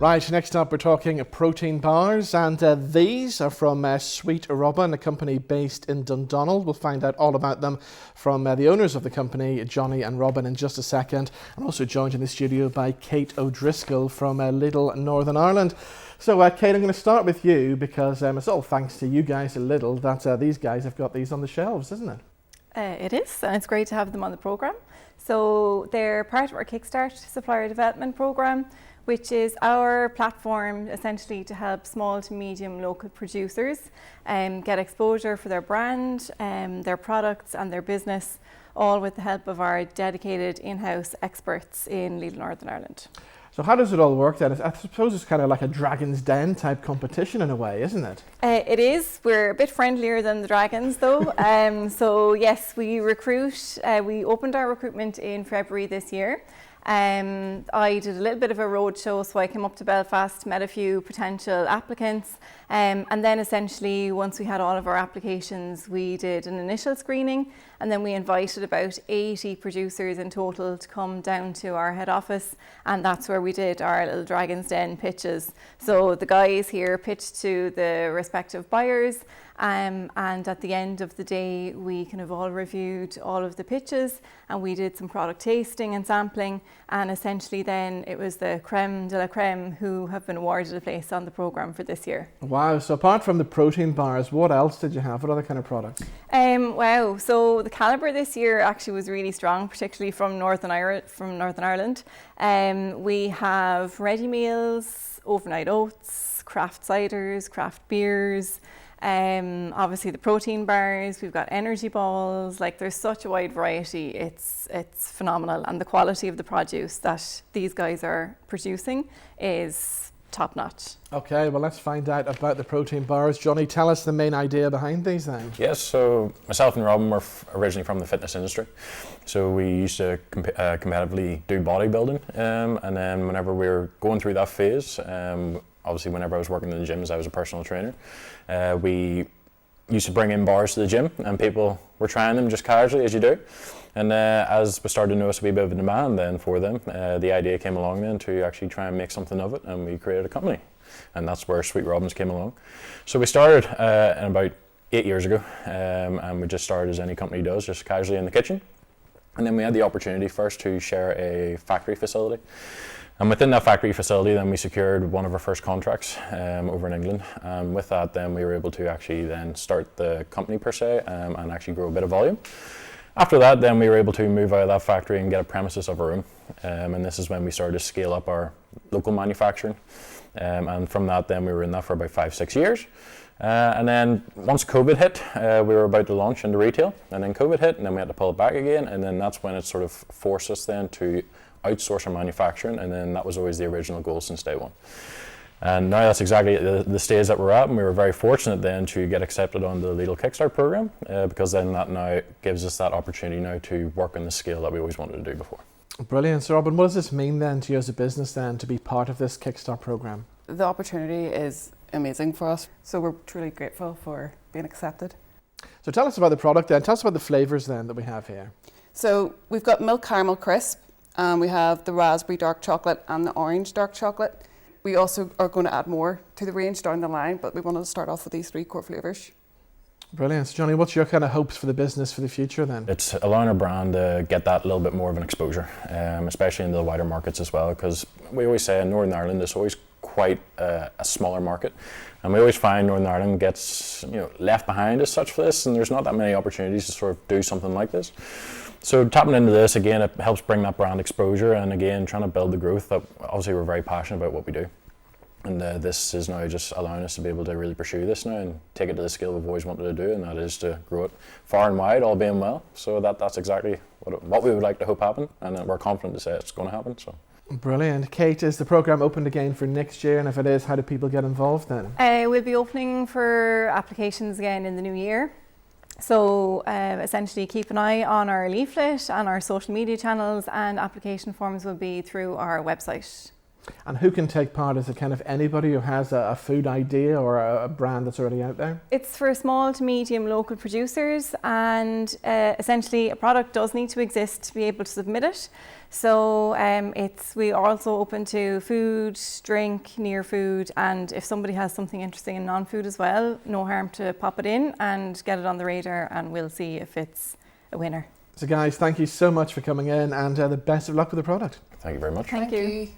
Right, next up we're talking protein bars, and these are from Sweet Robyn, a company based in Dundonald. We'll find out all about them from the owners of the company, Johnny and Robin, in just a second. I'm also joined in the studio by Kate O'Driscoll from Lidl, Northern Ireland. So Kate, I'm going to start with you because it's all thanks to you guys at Lidl that these guys have got these on the shelves, isn't it? It is, and it's great to have them on the programme. So they're part of our Kickstart Supplier Development Programme, which is our platform essentially to help small to medium local producers get exposure for their brand, their products and their business, all with the help of our dedicated in-house experts in Lidl, Northern Ireland. So how does it all work then? I suppose it's kind of like a Dragon's Den type competition in a way, isn't it? It is. We're a bit friendlier than the Dragons though. So yes, we recruit. We opened our recruitment in February this year. I did a little bit of a roadshow, so I came up to Belfast, met a few potential applicants, and then essentially once we had all of our applications, we did an initial screening, and then we invited about 80 producers in total to come down to our head office, and that's where we did our little Dragon's Den pitches. So the guys here pitched to the respective buyers, and at the end of the day we kind of all reviewed all of the pitches and we did some product tasting and sampling, and essentially then it was the creme de la creme who have been awarded a place on the programme for this year. Wow, so apart from the protein bars, what else did you have? What other kind of products? Wow, so the calibre this year actually was really strong, particularly from Northern Ireland. We have ready meals, overnight oats, craft ciders, craft beers, obviously the protein bars, we've got energy balls. Like, there's such a wide variety, it's phenomenal, and the quality of the produce that these guys are producing is top notch. Okay, well let's find out about the protein bars. Johnny, tell us the main idea behind these then. Yes, so myself and Robin were originally from the fitness industry, so we used to competitively do bodybuilding, and then whenever we were going through that phase, obviously whenever I was working in the gyms, I was a personal trainer, we used to bring in bars to the gym and people were trying them just casually, as you do. And as we started to notice a wee bit of a demand then for them, the idea came along then to actually try and make something of it, and we created a company. And that's where Sweet Robyn came along. So we started in about 8 years ago, and we just started as any company does, just casually in the kitchen. And then we had the opportunity first to share a factory facility. And within that factory facility, then we secured one of our first contracts over in England. And with that, then we were able to actually then start the company per se, and actually grow a bit of volume. After that, then we were able to move out of that factory and get a premises of our own. And this is when we started to scale up our local manufacturing. And from that, then we were in that for about 5-6 years. And then once COVID hit, we were about to launch into retail, and then COVID hit, and then we had to pull it back again. And then that's when it sort of forced us then to outsource our manufacturing, and then that was always the original goal since day one. And now that's exactly the stage that we're at, and we were very fortunate then to get accepted on the Lidl Kickstart program, because then that now gives us that opportunity now to work on the scale that we always wanted to do before. Brilliant. So Robin, what does this mean then to you as a business then to be part of this Kickstart program? The opportunity is amazing for us, so we're truly grateful for being accepted. So tell us about the product then, tell us about the flavours then that we have here. So we've got milk caramel crisp, we have the raspberry dark chocolate and the orange dark chocolate. We also are going to add more to the range down the line, but we wanted to start off with these 3 core flavours. Brilliant. So Johnny, what's your kind of hopes for the business for the future then? It's allowing our brand to get that little bit more of an exposure, especially in the wider markets as well, because we always say in Northern Ireland it's always quite a smaller market, and we always find Northern Ireland gets left behind as such for this, and there's not that many opportunities to sort of do something like this. So tapping into this, again, it helps bring that brand exposure, and again, trying to build the growth that obviously we're very passionate about what we do. And this is now just allowing us to be able to really pursue this now and take it to the scale we've always wanted to do, and that is to grow it far and wide, all being well. So that's exactly what we would like to hope happen, and we're confident to say it's going to happen. So. Brilliant. Kate, is the programme opened again for next year, and if it is, how do people get involved then? We'll be opening for applications again in the new year. So essentially keep an eye on our leaflet and our social media channels, and application forms will be through our website. And who can take part? Is it kind of anybody who has a food idea or a brand that's already out there? It's for small to medium local producers, and essentially a product does need to exist to be able to submit it. So we are also open to food, drink, near food, and if somebody has something interesting in non-food as well, no harm to pop it in and get it on the radar, and we'll see if it's a winner. So guys, thank you so much for coming in, and the best of luck with the product. Thank you very much. Thank you.